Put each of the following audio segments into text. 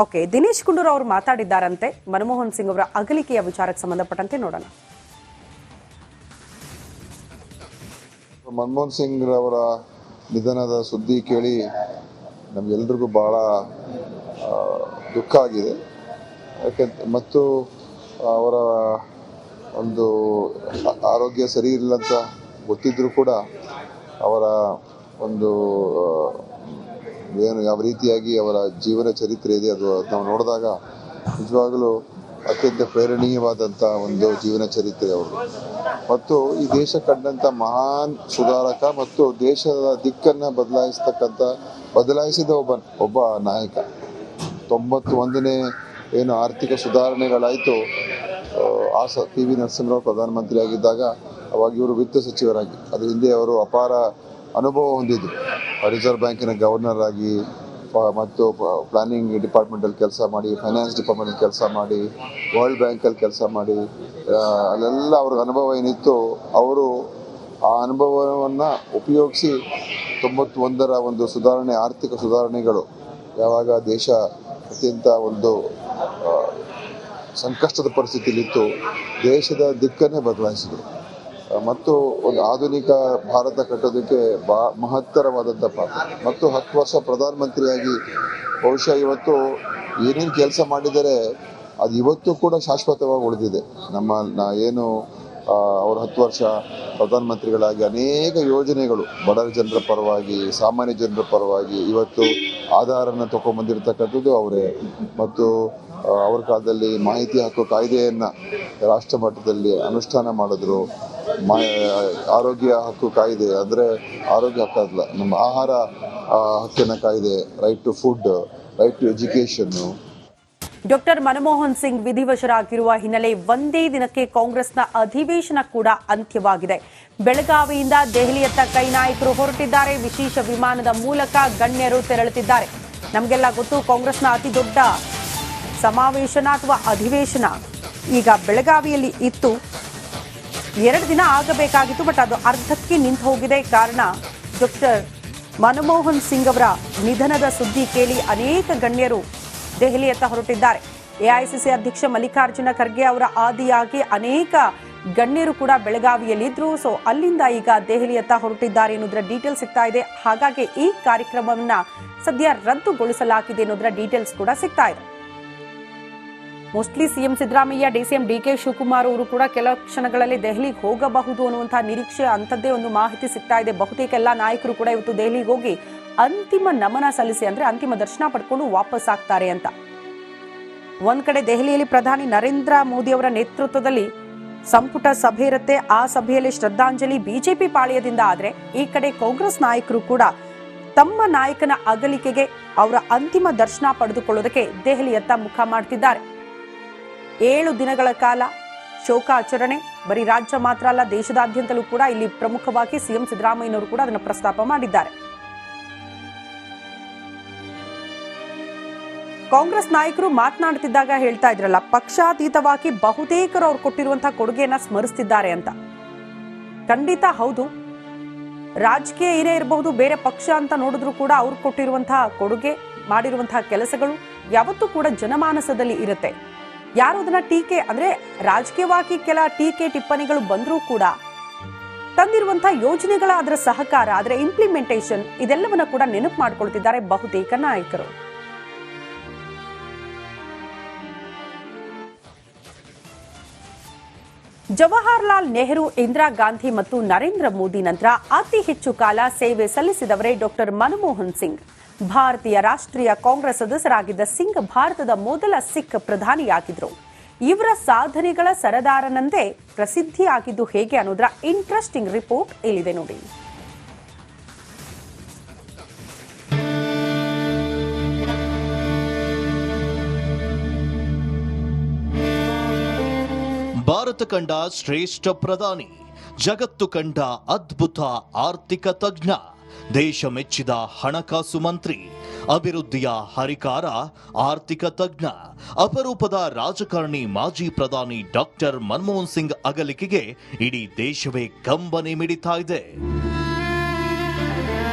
Okay, Dinesh Gundu Rao ಅವರು ಮಾತಾಡಿದ್ದಾರಂತೆ ಮನಮೋಹನ್ ಸಿಂಗ್ ಅವರ ಅಗಲಿಕೆಯ ವಿಚಾರಕ್ಕೆ ಸಂಬಂಧಪಟ್ಟಂತೆ ನೋಡೋಣ. ಮನಮೋಹನ್ ಸಿಂಗ್ ಅವರ ನಿಧನದ ಸುದ್ದಿ ಕೇಳಿ ನಮಗೆಲ್ರಿಗೂ ಬಹಳ ದುಃಖ ಆಗಿದೆ. ಮತ್ತು ಅವರ ಒಂದು ಆರೋಗ್ಯ ಸರಿ ಇಲ್ಲ ಅಂತ ಗೊತ್ತಿದ್ರೂ ಕೂಡ ಅವರ ಒಂದು ಏನು ಯಾವ ರೀತಿಯಾಗಿ ಅವರ ಜೀವನ ಚರಿತ್ರೆ ಇದೆ ಅದು ನಾವು ನೋಡಿದಾಗ ನಿಜವಾಗಲೂ ಅತ್ಯಂತ ಪ್ರೇರಣೀಯವಾದಂಥ ಒಂದು ಜೀವನ ಚರಿತ್ರೆ ಅವರು. ಮತ್ತು ಈ ದೇಶ ಕಂಡಂಥ ಮಹಾನ್ ಸುಧಾರಕ ಮತ್ತು ದೇಶದ ದಿಕ್ಕನ್ನು ಬದಲಾಯಿಸಿದ ಒಬ್ಬ ನಾಯಕ. 91ನೇ ಏನು ಆರ್ಥಿಕ ಸುಧಾರಣೆಗಳಾಯಿತು, ಪಿ.ವಿ. ನರಸಿಂಹರಾವ್ ಪ್ರಧಾನಮಂತ್ರಿ ಆಗಿದ್ದಾಗ ಅವಾಗ ಇವರು ವಿತ್ತ ಸಚಿವರಾಗಿ, ಅದ್ರ ಹಿಂದೆ ಅವರು ಅಪಾರ ಅನುಭವ ಹೊಂದಿದ್ದು. ರಿಸರ್ವ್ ಬ್ಯಾಂಕಿನ ಗವರ್ನರ್ ಆಗಿ ಮತ್ತು ಪ್ಲಾನಿಂಗ್ ಡಿಪಾರ್ಟ್ಮೆಂಟಲ್ಲಿ ಕೆಲಸ ಮಾಡಿ, ಫೈನಾನ್ಸ್ ಡಿಪಾರ್ಟ್ಮೆಂಟಲ್ಲಿ ಕೆಲಸ ಮಾಡಿ, ವರ್ಲ್ಡ್ ಬ್ಯಾಂಕಲ್ಲಿ ಕೆಲಸ ಮಾಡಿ, ಅಲ್ಲೆಲ್ಲ ಅವ್ರಿಗೆ ಅನುಭವ ಏನಿತ್ತು, ಅವರು ಆ ಅನುಭವವನ್ನು ಉಪಯೋಗಿಸಿ 91ರ ಒಂದು ಸುಧಾರಣೆ, ಆರ್ಥಿಕ ಸುಧಾರಣೆಗಳು ಯಾವಾಗ ದೇಶ ಅತ್ಯಂತ ಒಂದು ಸಂಕಷ್ಟದ ಪರಿಸ್ಥಿತಿಯಲ್ಲಿತ್ತು, ದೇಶದ ದಿಕ್ಕನ್ನೇ ಬದಲಾಯಿಸಿದರು. ಮತ್ತು ಒಂದು ಆಧುನಿಕ ಭಾರತ ಕಟ್ಟೋದಕ್ಕೆ ಮಹತ್ತರವಾದಂಥ ಪಾತ್ರ. ಮತ್ತು 10 ವರ್ಷ ಪ್ರಧಾನಮಂತ್ರಿಯಾಗಿ ಬಹುಶಃ ಇವತ್ತು ಏನೇನು ಕೆಲಸ ಮಾಡಿದರೆ ಅದು ಇವತ್ತು ಕೂಡ ಶಾಶ್ವತವಾಗಿ ಉಳಿದಿದೆ. ಏನು ಅವರು 10 ವರ್ಷ ಪ್ರಧಾನಮಂತ್ರಿಗಳಾಗಿ ಅನೇಕ ಯೋಜನೆಗಳು ಬಡ ಜನರ ಪರವಾಗಿ, ಸಾಮಾನ್ಯ ಜನರ ಪರವಾಗಿ, ಇವತ್ತು ಆಧಾರನ ತಗೊಂಡ್ಬಂದಿರತಕ್ಕಂಥದ್ದು ಅವರೇ. ಮತ್ತು ಅವ್ರ ಕಾಲದಲ್ಲಿ ಮಾಹಿತಿ ಹಕ್ಕು ಕಾಯ್ದೆಯನ್ನು ರಾಷ್ಟ್ರ ಮಟ್ಟದಲ್ಲಿ ಅನುಷ್ಠಾನ ಮಾಡಿದ್ರು. ಆರೋಗ್ಯ ಹಕ್ಕು ಕಾಯ್ದೆ ಅಂದರೆ ಆರೋಗ್ಯ ಹಕ್ಕಲ್ಲ, ನಮ್ಮ ಆಹಾರ ಹಕ್ಕಿನ ಕಾಯ್ದೆ, right to food, right to education. Doctor Manmohan Singh ವಿಧಿವಶರಾಗಿರುವ ಹಿನ್ನೆಲೆ ಒಂದೇ ದಿನಕ್ಕೆ ಕಾಂಗ್ರೆಸ್ನ ಅಧಿವೇಶನ ಕೂಡ ಅಂತ್ಯವಾಗಿದೆ. ಬೆಳಗಾವಿಯಿಂದ ದೆಹಲಿಯತ್ತ ಕೈ ನಾಯಕರು ಹೊರಟಿದ್ದಾರೆ. ವಿಶೇಷ ವಿಮಾನದ ಮೂಲಕ ಗಣ್ಯರು ತೆರಳುತ್ತಿದ್ದಾರೆ. ನಮಗೆಲ್ಲ ಗೊತ್ತು, ಕಾಂಗ್ರೆಸ್ನ ಅತಿ ದೊಡ್ಡ ಸಮಾವೇಶನ ಅಥವಾ ಅಧಿವೇಶನ ಈಗ ಬೆಳಗಾವಿಯಲ್ಲಿ ಇತ್ತು. 2 ದಿನ ಆಗಬೇಕಾಗಿತ್ತು, ಬಟ್ ಅದು ಅರ್ಧಕ್ಕೆ ನಿಂತು ಹೋಗಿದೆ. ಕಾರಣ ಡಾಕ್ಟರ್ ಮನಮೋಹನ್ ಸಿಂಗ್ ಅವರ ನಿಧನದ ಸುದ್ದಿ ಕೇಳಿ ಅನೇಕ ಗಣ್ಯರು ದೆಹಲಿಯತ್ತ ಹೊರಟಿದ್ದಾರೆ. ಎಐಸಿಸಿ ಅಧ್ಯಕ್ಷ ಮಲ್ಲಿಕಾರ್ಜುನ ಖರ್ಗೆ ಅವರ ಆದಿಯಾಗಿ ಅನೇಕ ಗಣ್ಯರು ಕೂಡ ಬೆಳಗಾವಿಯಲ್ಲಿದ್ದರು. ಸೊ ಅಲ್ಲಿಂದ ಈಗ ದೆಹಲಿಯತ್ತ ಹೊರಟಿದ್ದಾರೆ ಅನ್ನೋದರ ಡೀಟೇಲ್ಸ್ ಸಿಗ್ತಾ ಇದೆ. ಹಾಗಾಗಿ ಈ ಕಾರ್ಯಕ್ರಮವನ್ನ ಸದ್ಯ ರದ್ದುಗೊಳಿಸಲಾಗಿದೆ ಅನ್ನೋದರ ಡೀಟೇಲ್ಸ್ ಕೂಡ ಸಿಗ್ತಾ ಇದೆ. Mostly CM Siddaramaiah, DCM DK Shivakumar ಅವರು ಕೂಡ ಕೆಲ ಕ್ಷಣಗಳಲ್ಲಿ ದೆಹಲಿಗೆ ಹೋಗಬಹುದು ಅನ್ನುವಂತಹ ನಿರೀಕ್ಷೆ, ಅಂಥದ್ದೇ ಒಂದು ಮಾಹಿತಿ ಸಿಗ್ತಾ ಇದೆ. ಬಹುತೇಕ ಎಲ್ಲ ನಾಯಕರು ಕೂಡ ಇವತ್ತು ದೆಹಲಿಗೆ ಹೋಗಿ ಅಂತಿಮ ನಮನ ಸಲ್ಲಿಸಿ, ಅಂದ್ರೆ ಅಂತಿಮ ದರ್ಶನ ಪಡ್ಕೊಂಡು ವಾಪಸ್ ಆಗ್ತಾರೆ ಅಂತ. ಒಂದ್ ಕಡೆ ದೆಹಲಿಯಲ್ಲಿ ಪ್ರಧಾನಿ ನರೇಂದ್ರ ಮೋದಿ ಅವರ ನೇತೃತ್ವದಲ್ಲಿ ಸಂಪುಟ ಸಭೆ ಇರುತ್ತೆ. ಆ ಸಭೆಯಲ್ಲಿ ಶ್ರದ್ಧಾಂಜಲಿ ಬಿಜೆಪಿ ಪಾಳ್ಯದಿಂದ ಆದ್ರೆ, ಈ ಕಡೆ ಕಾಂಗ್ರೆಸ್ ನಾಯಕರು ಕೂಡ ತಮ್ಮ ನಾಯಕನ ಅಗಲಿಕೆಗೆ ಅವರ ಅಂತಿಮ ದರ್ಶನ ಪಡೆದುಕೊಳ್ಳೋದಕ್ಕೆ ದೆಹಲಿಯತ್ತ ಮುಖ ಮಾಡ್ತಿದ್ದಾರೆ. 7 ದಿನಗಳ ಕಾಲ ಶೋಕಾಚರಣೆ, ಬರೀ ರಾಜ್ಯ ಮಾತ್ರ ಅಲ್ಲ, ದೇಶದಾದ್ಯಂತಲೂ ಕೂಡ ಇಲ್ಲಿ ಪ್ರಮುಖವಾಗಿ ಸಿಎಂ ಸಿದ್ದರಾಮಯ್ಯನವರು ಕೂಡ ಅದನ್ನು ಪ್ರಸ್ತಾಪ ಮಾಡಿದ್ದಾರೆ. ಕಾಂಗ್ರೆಸ್ ನಾಯಕರು ಮಾತನಾಡುತ್ತಿದ್ದಾಗ ಹೇಳ್ತಾ ಇದ್ರಲ್ಲ, ಪಕ್ಷಾತೀತವಾಗಿ ಬಹುತೇಕರು ಅವ್ರು ಕೊಟ್ಟಿರುವಂತಹ ಕೊಡುಗೆಯನ್ನ ಸ್ಮರಿಸ್ತಿದ್ದಾರೆ ಅಂತ. ಖಂಡಿತ ಹೌದು, ರಾಜಕೀಯ ಏನೇ ಇರಬಹುದು, ಬೇರೆ ಪಕ್ಷ ಅಂತ ನೋಡಿದ್ರು ಕೂಡ ಅವ್ರು ಕೊಟ್ಟಿರುವಂತಹ ಕೊಡುಗೆ, ಮಾಡಿರುವಂತಹ ಕೆಲಸಗಳು ಯಾವತ್ತೂ ಕೂಡ ಜನಮಾನಸದಲ್ಲಿ ಇರುತ್ತೆ. ಯಾರು ಅದನ್ನ ಟೀಕೆ, ಅಂದ್ರೆ ರಾಜಕೀಯವಾಗಿ ಕೆಲ ಟೀಕೆ ಟಿಪ್ಪಣಿಗಳು ಬಂದರೂ ಕೂಡ ತಂದಿರುವಂತಹ ಯೋಜನೆಗಳ ಅದರ ಸಹಕಾರ, ಅದರ ಇಂಪ್ಲಿಮೆಂಟೇಷನ್, ಇದೆಲ್ಲವನ್ನ ಕೂಡ ನೆನಪು ಮಾಡಿಕೊಳ್ತಿದ್ದಾರೆ ಬಹುತೇಕ ನಾಯಕರು. ಜವಾಹರ್ಲಾಲ್ ನೆಹರು, ಇಂದಿರಾ ಗಾಂಧಿ ಮತ್ತು ನರೇಂದ್ರ ಮೋದಿ ನಂತರ ಅತಿ ಹೆಚ್ಚು ಕಾಲ ಸೇವೆ ಸಲ್ಲಿಸಿದವರೇ ಡಾಕ್ಟರ್ ಮನಮೋಹನ್ ಸಿಂಗ್. ಭಾರತೀಯ ರಾಷ್ಟ್ರೀಯ ಕಾಂಗ್ರೆಸ್ ಸದಸ್ಯರಾಗಿದ್ದ ಸಿಂಗ್ ಭಾರತದ ಮೊದಲ ಸಿಖ್ ಪ್ರಧಾನಿಯಾಗಿದ್ದರು. ಇವರ ಸಾಧನೆಗಳ ಸರದಾರನಂತೆ ಪ್ರಸಿದ್ಧಿಯಾಗಿದ್ದು ಹೇಗೆ ಅನ್ನೋದರ ಇಂಟ್ರೆಸ್ಟಿಂಗ್ ರಿಪೋರ್ಟ್ ಇಲ್ಲಿದೆ ನೋಡಿ. ಭಾರತ ಕಂಡ ಶ್ರೇಷ್ಠ ಪ್ರಧಾನಿ, ಜಗತ್ತು ಕಂಡ ಅದ್ಭುತ ಆರ್ಥಿಕ ತಜ್ಞ, ದೇಶ ಮೆಚ್ಚಿದ ಹಣಕಾಸು ಮಂತ್ರಿ, ಅಭಿವೃದ್ಧಿಯ ಹರಿಕಾರ, ಆರ್ಥಿಕ ತಜ್ಞ, ಅಪರೂಪದ ರಾಜಕಾರಣಿ, ಮಾಜಿ ಪ್ರಧಾನಿ ಡಾಕ್ಟರ್ ಮನಮೋಹನ್ ಸಿಂಗ್ ಅಗಲಿಕೆಗೆ ಇಡೀ ದೇಶವೇ ಕಂಬನಿ ಮಿಡಿತಾ ಇದೆ.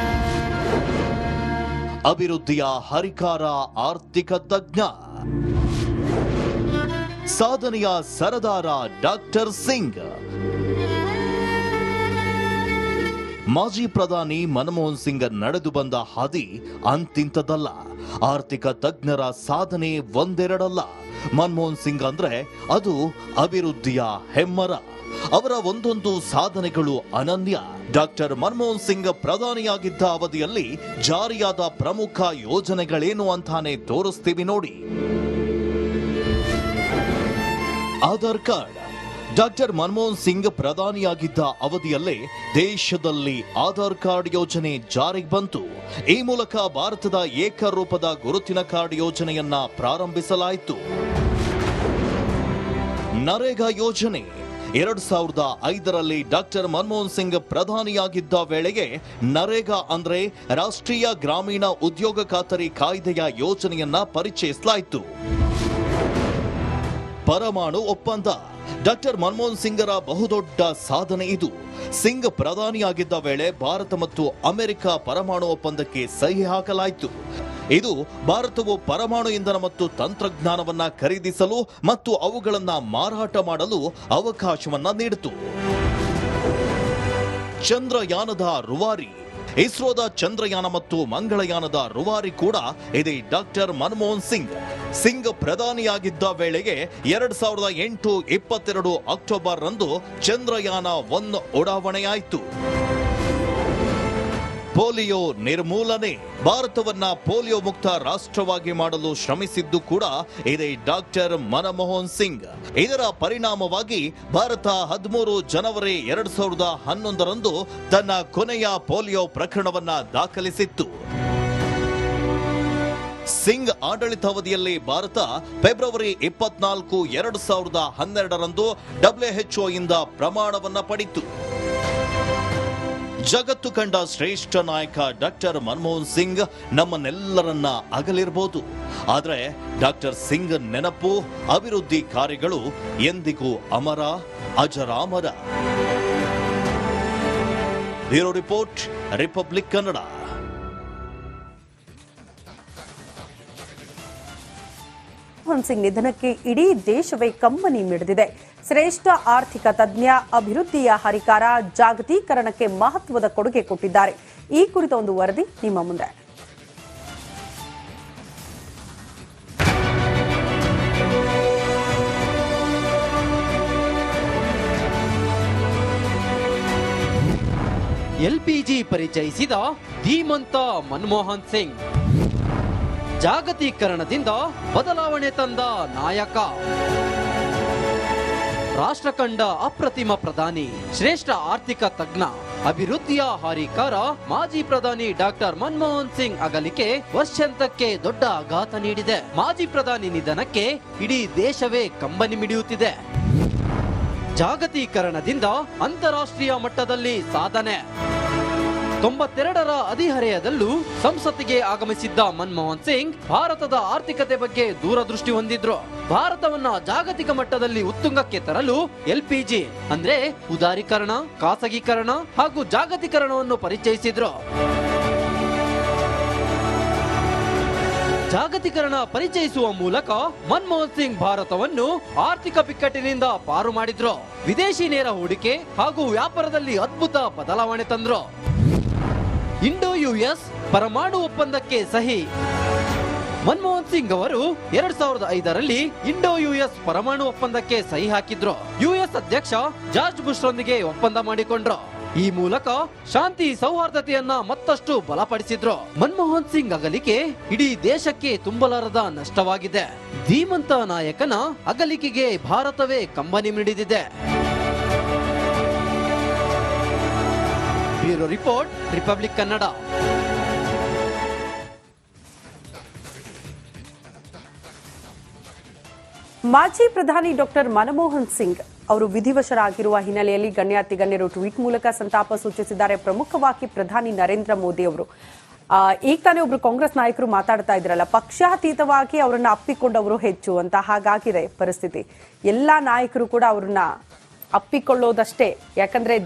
ಅಭಿವೃದ್ಧಿಯ ಹರಿಕಾರ ಆರ್ಥಿಕ ತಜ್ಞ, ಸಾಧನೆಯ ಸರದಾರ ಡಾಕ್ಟರ್ ಸಿಂಗ್. ಮಾಜಿ ಪ್ರಧಾನಿ ಮನಮೋಹನ್ ಸಿಂಗ್ ನಡೆದು ಬಂದ ಹಾದಿ ಅಂತಿಂತದಲ್ಲ. ಆರ್ಥಿಕ ತಜ್ಞರ ಸಾಧನೆ ಒಂದೆರಡಲ್ಲ. ಮನಮೋಹನ್ ಸಿಂಗ್ ಅಂದ್ರೆ ಅದು ಅಭಿವೃದ್ಧಿಯ ಹೆಮ್ಮರ. ಅವರ ಒಂದೊಂದು ಸಾಧನೆಗಳು ಅನನ್ಯ. ಡಾಕ್ಟರ್ ಮನಮೋಹನ್ ಸಿಂಗ್ ಪ್ರಧಾನಿಯಾಗಿದ್ದ ಅವಧಿಯಲ್ಲಿ ಜಾರಿಯಾದ ಪ್ರಮುಖ ಯೋಜನೆಗಳೇನು ಅಂತಾನೆ ತೋರಿಸ್ತೀವಿ ನೋಡಿ. ಆಧಾರ್ ಕಾರ್ಡ್. ಡಾಕ್ಟರ್ ಮನಮೋಹನ್ ಸಿಂಗ್ ಪ್ರಧಾನಿಯಾಗಿದ್ದ ಅವಧಿಯಲ್ಲೇ ದೇಶದಲ್ಲಿ ಆಧಾರ್ ಕಾರ್ಡ್ ಯೋಜನೆ ಜಾರಿಗೆ ಬಂತು. ಈ ಮೂಲಕ ಭಾರತದ ಏಕರೂಪದ ಗುರುತಿನ ಕಾರ್ಡ್ ಯೋಜನೆಯನ್ನ ಪ್ರಾರಂಭಿಸಲಾಯಿತು. ನರೇಗಾ ಯೋಜನೆ. 2005ರಲ್ಲಿ ಡಾಕ್ಟರ್ ಮನಮೋಹನ್ ಸಿಂಗ್ ಪ್ರಧಾನಿಯಾಗಿದ್ದ ವೇಳೆಗೆ ನರೇಗಾ ಅಂದ್ರೆ ರಾಷ್ಟ್ರೀಯ ಗ್ರಾಮೀಣ ಉದ್ಯೋಗ ಖಾತರಿ ಕಾಯ್ದೆಯ ಯೋಜನೆಯನ್ನ ಪರಿಚಯಿಸಲಾಯಿತು. ಪರಮಾಣು ಒಪ್ಪಂದ. ಡಾಕ್ಟರ್ ಮನಮೋಹನ್ ಸಿಂಗರ ಬಹುದೊಡ್ಡ ಸಾಧನೆ ಇದು. ಸಿಂಗ್ ಪ್ರಧಾನಿಯಾಗಿದ್ದ ವೇಳೆ ಭಾರತ ಮತ್ತು ಅಮೆರಿಕ ಪರಮಾಣು ಒಪ್ಪಂದಕ್ಕೆ ಸಹಿ ಹಾಕಲಾಯಿತು. ಇದು ಭಾರತವು ಪರಮಾಣು ಇಂಧನ ಮತ್ತು ತಂತ್ರಜ್ಞಾನವನ್ನ ಖರೀದಿಸಲು ಮತ್ತು ಅವುಗಳನ್ನ ಮಾರಾಟ ಮಾಡಲು ಅವಕಾಶವನ್ನ ನೀಡಿತು. ಚಂದ್ರಯಾನದ ರೂವಾರಿ. ಇಸ್ರೋದ ಚಂದ್ರಯಾನ ಮತ್ತು ಮಂಗಳಯಾನದ ರೂವಾರಿ ಕೂಡ ಇದೆ ಡಾಕ್ಟರ್ ಮನಮೋಹನ್ ಸಿಂಗ್. ಸಿಂಗ್ ಪ್ರಧಾನಿಯಾಗಿದ್ದ ವೇಳೆಗೆ 2008 ಅಕ್ಟೋಬರ್ ರಂದು ಚಂದ್ರಯಾನ 1 ಉಡಾವಣೆಯಾಯಿತು. ಪೋಲಿಯೋ ನಿರ್ಮೂಲನೆ. ಭಾರತವನ್ನ ಪೋಲಿಯೋ ಮುಕ್ತ ರಾಷ್ಟ್ರವಾಗಿ ಮಾಡಲು ಶ್ರಮಿಸಿದ್ದು ಕೂಡ ಇದೆ ಡಾಕ್ಟರ್ ಮನಮೋಹನ್ ಸಿಂಗ್. ಇದರ ಪರಿಣಾಮವಾಗಿ ಭಾರತ 13 ಜನವರಿ 2011 ರಂದು ತನ್ನ ಕೊನೆಯ ಪೋಲಿಯೋ ಪ್ರಕರಣವನ್ನ ದಾಖಲಿಸಿತ್ತು. ಸಿಂಗ್ ಆಡಳಿತಾವಧಿಯಲ್ಲಿ ಭಾರತ ಫೆಬ್ರವರಿ 24, 2012 ರಂದು WHO ಇಂದ ಪ್ರಮಾಣವನ್ನ ಪಡೆಯಿತು. ಜಗತ್ತು ಕಂಡ ಶ್ರೇಷ್ಠ ನಾಯಕ ಡಾಕ್ಟರ್ ಮನಮೋಹನ್ ಸಿಂಗ್ ನಮ್ಮನ್ನೆಲ್ಲರನ್ನ ಅಗಲಿರಬಹುದು. ಆದರೆ ಡಾಕ್ಟರ್ ಸಿಂಗ್ ನೆನಪು, ಅಭಿವೃದ್ಧಿ ಕಾರ್ಯಗಳು ಎಂದಿಗೂ ಅಮರ, ಅಜರಾಮರ. Bureau report, republic Kannada. Manmohan Singh ನಿಧನಕ್ಕೆ ಇಡೀ ದೇಶವೇ ಕಂಬನಿ ಮಿಡಿದಿದೆ. ಶ್ರೇಷ್ಠ ಆರ್ಥಿಕ ತಜ್ಞ, ಅಭಿವೃದ್ಧಿಯ ಹರಿಕಾರ, ಜಾಗತೀಕರಣಕ್ಕೆ ಮಹತ್ವದ ಕೊಡುಗೆ ಕೊಟ್ಟಿದ್ದಾರೆ. ಈ ಕುರಿತ ಒಂದು ವರದಿ ನಿಮ್ಮ ಮುಂದೆ. ಎಲ್ಪಿಜಿ ಪರಿಚಯಿಸಿದ ಧೀಮಂತ ಮನಮೋಹನ್ ಸಿಂಗ್. ಜಾಗತೀಕರಣದಿಂದ ಬದಲಾವಣೆ ತಂದ ನಾಯಕ. ರಾಷ್ಟ್ರ ಕಂಡ ಅಪ್ರತಿಮ ಪ್ರಧಾನಿ, ಶ್ರೇಷ್ಠ ಆರ್ಥಿಕ ತಜ್ಞ, ಅಭಿವೃದ್ಧಿಯ ಹರಿಕಾರ ಮಾಜಿ ಪ್ರಧಾನಿ ಡಾಕ್ಟರ್ ಮನಮೋಹನ್ ಸಿಂಗ್ ಅಗಲಿಕೆ ವರ್ಷಾಂತ್ಯಕ್ಕೆ ದೊಡ್ಡ ಆಘಾತ ನೀಡಿದೆ. ಮಾಜಿ ಪ್ರಧಾನಿ ನಿಧನಕ್ಕೆ ಇಡೀ ದೇಶವೇ ಕಂಬನಿ ಮಿಡಿಯುತ್ತಿದೆ. ಜಾಗತೀಕರಣದಿಂದ ಅಂತಾರಾಷ್ಟ್ರೀಯ ಮಟ್ಟದಲ್ಲಿ ಸಾಧನೆ. 92ರ ಹದಿಹರೆಯದಲ್ಲೂ ಸಂಸತ್ತಿಗೆ ಆಗಮಿಸಿದ್ದ ಮನಮೋಹನ್ ಸಿಂಗ್ ಭಾರತದ ಆರ್ಥಿಕತೆ ಬಗ್ಗೆ ದೂರದೃಷ್ಟಿ ಹೊಂದಿದ್ರು. ಭಾರತವನ್ನ ಜಾಗತಿಕ ಮಟ್ಟದಲ್ಲಿ ಉತ್ತುಂಗಕ್ಕೆ ತರಲು ಎಲ್ಪಿಜಿ ಅಂದ್ರೆ ಉದಾರೀಕರಣ, ಖಾಸಗೀಕರಣ ಹಾಗೂ ಜಾಗತೀಕರಣವನ್ನು ಪರಿಚಯಿಸಿದ್ರು. ಜಾಗತೀಕರಣ ಪರಿಚಯಿಸುವ ಮೂಲಕ ಮನಮೋಹನ್ ಸಿಂಗ್ ಭಾರತವನ್ನು ಆರ್ಥಿಕ ಬಿಕ್ಕಟ್ಟಿನಿಂದ ಪಾರು ಮಾಡಿದ್ರು. ವಿದೇಶಿ ನೇರ ಹೂಡಿಕೆ ಹಾಗೂ ವ್ಯಾಪಾರದಲ್ಲಿ ಅದ್ಭುತ ಬದಲಾವಣೆ ತಂದ್ರು. ಇಂಡೋ ಯುಎಸ್ ಪರಮಾಣು ಒಪ್ಪಂದಕ್ಕೆ ಸಹಿ. ಮನಮೋಹನ್ ಸಿಂಗ್ ಅವರು 2005ರಲ್ಲಿ ಇಂಡೋ ಯುಎಸ್ ಪರಮಾಣು ಒಪ್ಪಂದಕ್ಕೆ ಸಹಿ ಹಾಕಿದ್ರು. ಯುಎಸ್ ಅಧ್ಯಕ್ಷ ಜಾರ್ಜ್ ಬುಷ್ ರೊಂದಿಗೆ ಒಪ್ಪಂದ ಮಾಡಿಕೊಂಡ್ರು. ಈ ಮೂಲಕ ಶಾಂತಿ ಸೌಹಾರ್ದತೆಯನ್ನ ಮತ್ತಷ್ಟು ಬಲಪಡಿಸಿದ್ರು. ಮನಮೋಹನ್ ಸಿಂಗ್ ಅಗಲಿಕೆ ಇಡೀ ದೇಶಕ್ಕೆ ತುಂಬಲಾರದ ನಷ್ಟವಾಗಿದೆ. ಧೀಮಂತ ನಾಯಕನ ಅಗಲಿಕೆಗೆ ಭಾರತವೇ ಕಂಬನಿ ಮಿಡಿದಿದೆ. Bureau report, republic Kannada. ಮಾಜಿ ಪ್ರಧಾನಿ ಡಾಕ್ಟರ್ ಮನಮೋಹನ್ ಸಿಂಗ್ ಅವರು ವಿಧಿವಶರಾಗಿರುವ ಹಿನ್ನೆಲೆಯಲ್ಲಿ ಗಣ್ಯಾತಿ ಗಣ್ಯರು ಟ್ವೀಟ್ ಮೂಲಕ ಸಂತಾಪ ಸೂಚಿಸಿದ್ದಾರೆ. ಪ್ರಮುಖವಾಗಿ ಪ್ರಧಾನಿ ನರೇಂದ್ರ ಮೋದಿ ಅವರು ಈಗ ತಾನೇ ಒಬ್ರು ಕಾಂಗ್ರೆಸ್ ನಾಯಕರು ಮಾತಾಡ್ತಾ ಇದ್ರಲ್ಲ, ಪಕ್ಷಾತೀತವಾಗಿ ಅವರನ್ನ ಅಪ್ಪಿಕೊಂಡವರು ಹೆಚ್ಚು ಅಂತ. ಹಾಗಾಗಿದೆ ಪರಿಸ್ಥಿತಿ. ಎಲ್ಲಾ ನಾಯಕರು ಕೂಡ ಅವ್ರನ್ನ ಅಪ್ಪಿಕೊಳ್ಳೋದಷ್ಟೇ. ಯಾಕಂದ್ರೆ